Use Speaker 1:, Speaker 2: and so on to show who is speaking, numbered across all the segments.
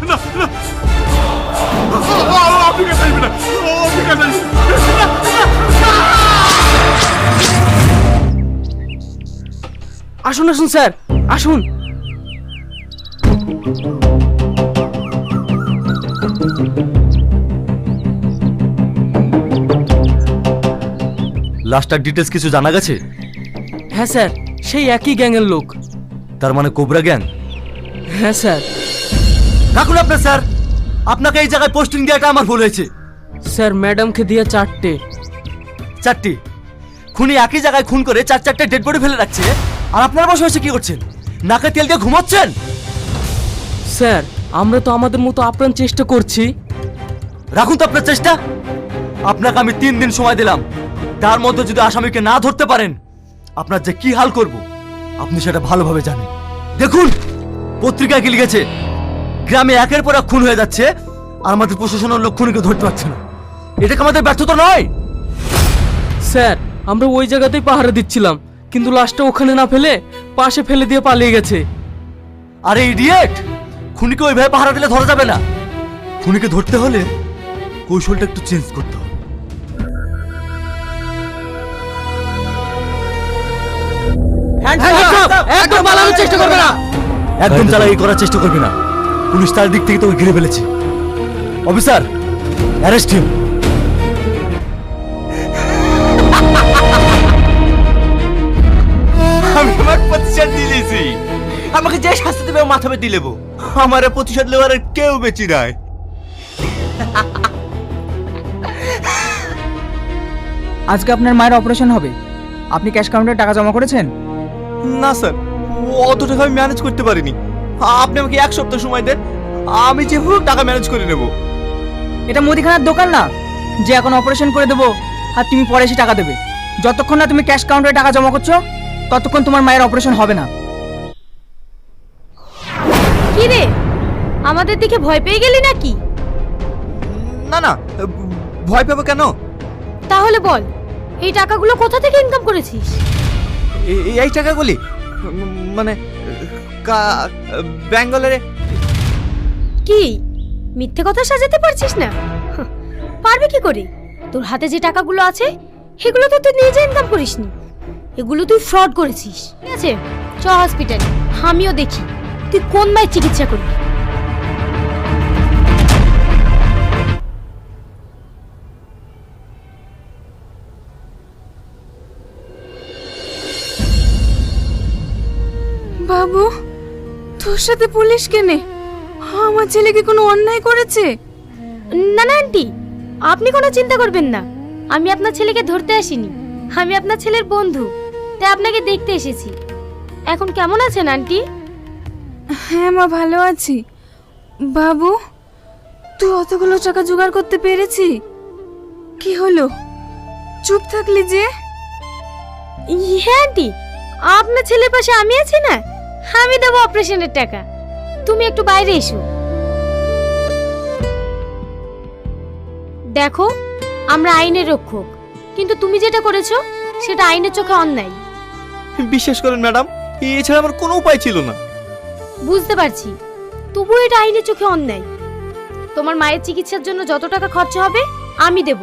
Speaker 1: না না আপনি কাছে আসবেন না, আপনি কাছে আসবেন না।
Speaker 2: আসুন আসুন স্যার, আসুন।
Speaker 3: লাস্টার ডিটেলস কিছু জানা গেছে?
Speaker 2: হ্যাঁ স্যার, সেই একই গ্যাংয়ের লোক।
Speaker 3: তার মানে কোবরা গ্যাং?
Speaker 2: হ্যাঁ স্যার।
Speaker 3: রাখুন আপনার স্যার, আপনাকে এই জায়গায় পোস্টিং দেওয়াটা আমার ভুল হয়েছে।
Speaker 2: স্যার ম্যাডামকে দিয়ে 4টে।
Speaker 3: 4টি খুনি একই জায়গায় খুন করে 4-4টে ডেড বডি ফেলে রাখছে, আর আপনারা বসে বসে কি করছেন? নাকে তেল দিয়ে ঘুমাচ্ছেন?
Speaker 2: স্যার আমরা তো আমাদের মতো আপ্রাণ চেষ্টা করছি।
Speaker 3: রাখুন তো আপনার চেষ্টা। আপনাকে আমি 3 দিন সময় দিলাম, তার মধ্যে যদি আসামিকে না ধরতে পারেন আপনার যে কি হাল করব আপনি সেটা ভালোভাবে জানেন। দেখুন পত্রিকায় কি লিখেছে, গ্রামে একের পর এক খুন হয়ে যাচ্ছে আর আমাদের প্রশাসনের লোক খুনিকে ধরতে পারছে না। এটা কি আমাদের ব্যর্থতা নয়?
Speaker 2: স্যার আমরা ওই জায়গাতেই পাহারা দিচ্ছিলাম, কিন্তু লাশটা ওখানে না ফেলে পাশে ফেলে দিয়ে পালিয়ে গেছে।
Speaker 3: আরে ইডিয়েট, খুনিকে ওইভাবে পাহারা দিলে ধরা যাবে না। খুনিকে ধরতে হলে কৌশলটা একটু চেঞ্জ করতে হবে।
Speaker 2: একদম পালানোর চেষ্টা করবে না।
Speaker 3: একদম চালাকি করার চেষ্টা করবে না। পুলিশ তার দিক থেকে তোকে ঘিরে ফেলেছে। Officer arrest him.
Speaker 4: আমি আমার প্রতিশোধ দিয়েছি। আমাকে যে শাস্তি দেবে মাথা পেতে দিলেব। আমার প্রতিশোধ নেওয়ার আর কেউ বেঁচে নাই।
Speaker 5: আজকে আপনার মায়ের অপারেশন হবে, আপনি ক্যাশ কাউন্টারে টাকা জমা করেছেন?
Speaker 4: না স্যার, অত টাকা আমি ম্যানেজ করতে পারিনি। আপনি আমাকে 1 সপ্তাহ সময় দেন, আমি যেভাবে টাকা ম্যানেজ করে নেব।
Speaker 5: এটা মুদিখানার দোকান না যে এখন অপারেশন করে দেবো আর তুমি পরে এসে টাকা দেবে। যতক্ষণ না তুমি ক্যাশ কাউন্টারে টাকা জমা করছো ততক্ষণ তোমার মায়ের অপারেশন হবে না।
Speaker 6: কি রে, আমাদের দিকে ভয় পেয়ে গেলি নাকি?
Speaker 4: না না, ভয় পাবো কেন?
Speaker 6: তাহলে বল, এই টাকাগুলো কোথা থেকে ইনকাম করেছিস?
Speaker 4: এই টাকাগুলি মানে ব্যাঙ্গালোরে।
Speaker 6: কি মিথ্যে কথা সাজাতে পারছিস না? পারবি কি করে? তোর হাতে যে টাকাগুলো আছে সেগুলো তো তুই নিজে ইনকাম করিসনি, এগুলো তুই ফ্রড করেছিস। ঠিক আছে, চ হসপিটালে, আমিও দেখি তুই কোন মায়ের চিকিৎসা করবি।
Speaker 7: বাবু, তোর সাথে পুলিশ কেনে? আমার ছেলে কি কোনো অন্যায় করেছে?
Speaker 6: না না আন্টি, আপনি কোনো চিন্তা করবেন না। আমি আপনার ছেলেকে ধরতে আসিনি, আমি আপনার ছেলের বন্ধু, তাই আপনাকে দেখতে এসেছি। এখন কেমন আছেন আন্টি?
Speaker 7: হ্যাঁ মা, ভালো আছি। বাবু, তুই অতগুলো টাকা জোগাড় করতে পেরেছি? কি হলো, চুপ থাকলি যে?
Speaker 6: হ্যাঁ আন্টি, আপনার ছেলের পাশে আমি আছি না, আমি দেবো অপারেশনের টাকা। তুমি একটু বাইরে এসো। দেখো, আমরা আইনের রক্ষক, কিন্তু তুমি যেটা করেছো সেটা আইনের চোখে অন্যায়।
Speaker 4: বিশ্বাস করেন ম্যাডাম, এছাড়া আমার কোনো উপায় ছিল না।
Speaker 6: বুঝতে পারছি, তবুও এটা আইনের চোখে অন্যায়। তোমার মায়ের চিকিৎসার জন্য যত টাকা খরচা হবে আমি দেব।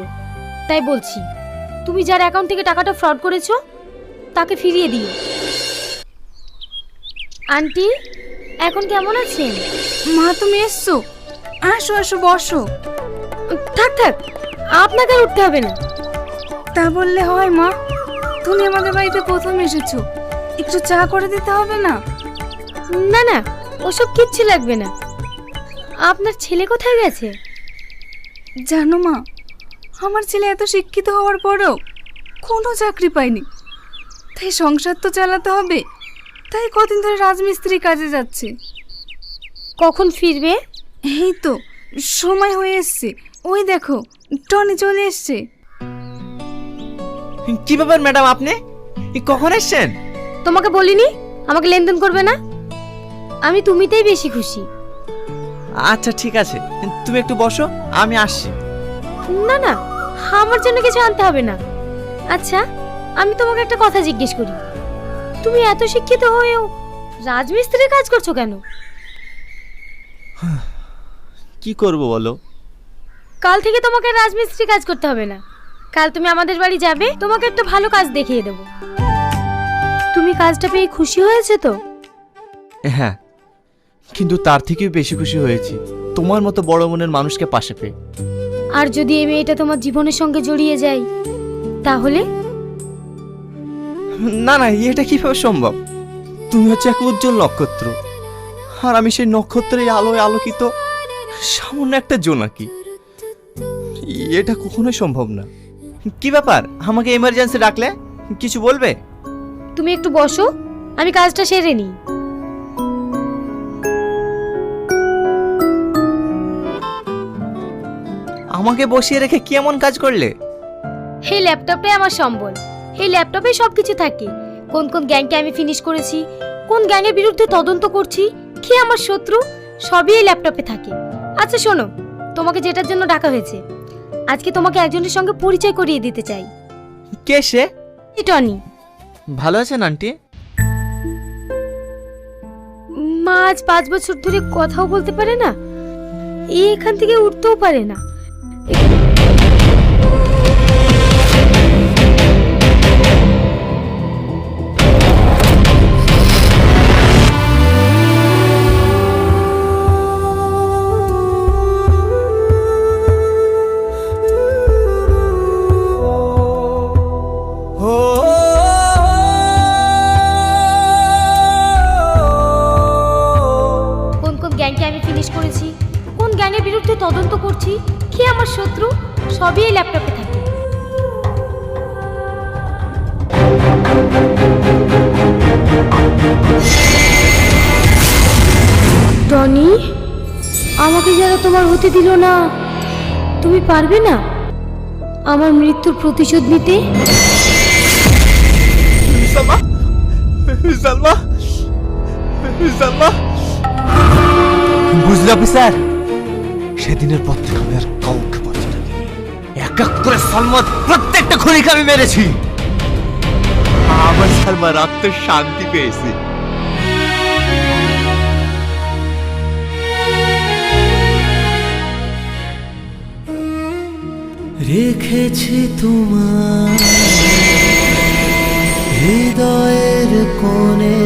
Speaker 6: তাই বলছি, তুমি যার অ্যাকাউন্ট থেকে টাকাটা ফ্রড করেছো তাকে ফিরিয়ে দিও। আন্টি, এখন কেমন আছেন?
Speaker 7: মা, তুমি এসছো? আসো আসো, বসো।
Speaker 6: থাক থাক, আপনাকে আর উঠতে হবে না।
Speaker 7: তা বললে হয় মা? তুমি আমাদের বাড়িতে প্রথম এসেছো, একটু চা করে দিতে হবে না?
Speaker 6: না না, ওসব কিচ্ছু লাগবে না। আপনার ছেলে কোথায় গেছে?
Speaker 7: জানো মা, আমার ছেলে এত শিক্ষিত হওয়ার পরও কোনো চাকরি পায়নি, তাই সংসার তো চালাতে হবে, তাই কদিন ধরে রাজমিস্ত্রি কাজে যাচ্ছে।
Speaker 6: কখন ফিরবে?
Speaker 7: এই তো সময় হয়ে এসছে, ওই দেখো টনি চলে এসছে।
Speaker 4: কি ব্যাপার ম্যাডাম, আপনি কখন এসেছেন?
Speaker 6: তোমাকে বলিনি আমাকে লেনদেন করবে না? আমি তুমিতেই বেশি খুশি।
Speaker 4: আচ্ছা ঠিক আছে, তুমি একটু বসো, আমি আসছি।
Speaker 6: না না, আমার জন্য কিছু আনতে হবে না। আচ্ছা, আমি তোমাকে একটা কথা জিজ্ঞেস করি, তুমি এত শিক্ষিত হয়েও রাজমিস্ত্রির কাজ করছো কেন?
Speaker 4: কি করব বলো?
Speaker 6: কাল থেকে তোমাকে রাজমিস্ত্রি কাজ করতে হবে না। কাল তুমি আমাদের বাড়ি যাবে, তোমাকে একটা ভালো কাজ দেখিয়ে দেবো। তুমি কাজটা পেয়ে খুশি হয়েছে তো?
Speaker 4: হ্যাঁ, কিন্তু তার থেকেও বেশি খুশি হয়েছি তোমার মতো বড় মনের মানুষকে পাশে পেয়ে।
Speaker 6: আর যদি এই মেয়েটা তোমার জীবনের সঙ্গে জড়িয়ে যায় তাহলে?
Speaker 4: না না, এটা কিভাবে সম্ভব? তুমি হচ্ছে এক উজ্জ্বল নক্ষত্র, আর আমি সেই নক্ষত্রের আলোয় আলোকিত সামান্য একটা জোনাকি। এটা কখনোই সম্ভব না। কি ব্যাপার, আমাকে এমার্জেন্সি ডাকলে? কিছু বলবে?
Speaker 6: তুমি একটু বসো, আমি কাজটা সেরে নিই।
Speaker 4: আমাকে বসিয়ে রেখে কি এমন কাজ করলে?
Speaker 6: এই ল্যাপটপটাই আমার সম্বল। এই ল্যাপটপে সবকিছু থাকে। কোন কোন গ্যাংকে আমি ফিনিশ করেছি, কোন গ্যাংয়ের বিরুদ্ধে তদন্ত করছি, কে আমার শত্রু, সবই এই ল্যাপটপে থাকে। আচ্ছা শোনো, তোমাকে যেটার জন্য ডাকা হয়েছে, আজকে তোমাকে একজনের সঙ্গে পরিচয় করিয়ে দিতে চাই।
Speaker 4: কে সে?
Speaker 6: টনি।
Speaker 4: ভালো আছেন আন্টি?
Speaker 6: মা আজ 5 বছর ধরে কথাও বলতে পারে না, এখান থেকে উঠতেও পারে না। কোন কোন গ্যাংকে আমি ফিনিশ করেছি, কোন গ্যাংয়ের বিরুদ্ধে তদন্ত করছি, কে আমার শত্রু, সবই এই ল্যাপটপে থাকে। টনি, আমাকে যারা তোমার হতে দিল না, তুমি পারবে না আমার মৃত্যুর প্রতিশোধ নিতে?
Speaker 4: সালমা, সালমা, সালমা।
Speaker 3: বুঝলে অফিসার, সেদিনের পর থেকে আমি আর কাউকে বাঁচি না। এক এক করে সালমার প্রত্যেকটা খুনিকে আমি মেরেছি।
Speaker 4: আমার সালমার আত্মার শান্তি পেয়েছে।
Speaker 8: রেখেছি তোমার হৃদয়ের কোণে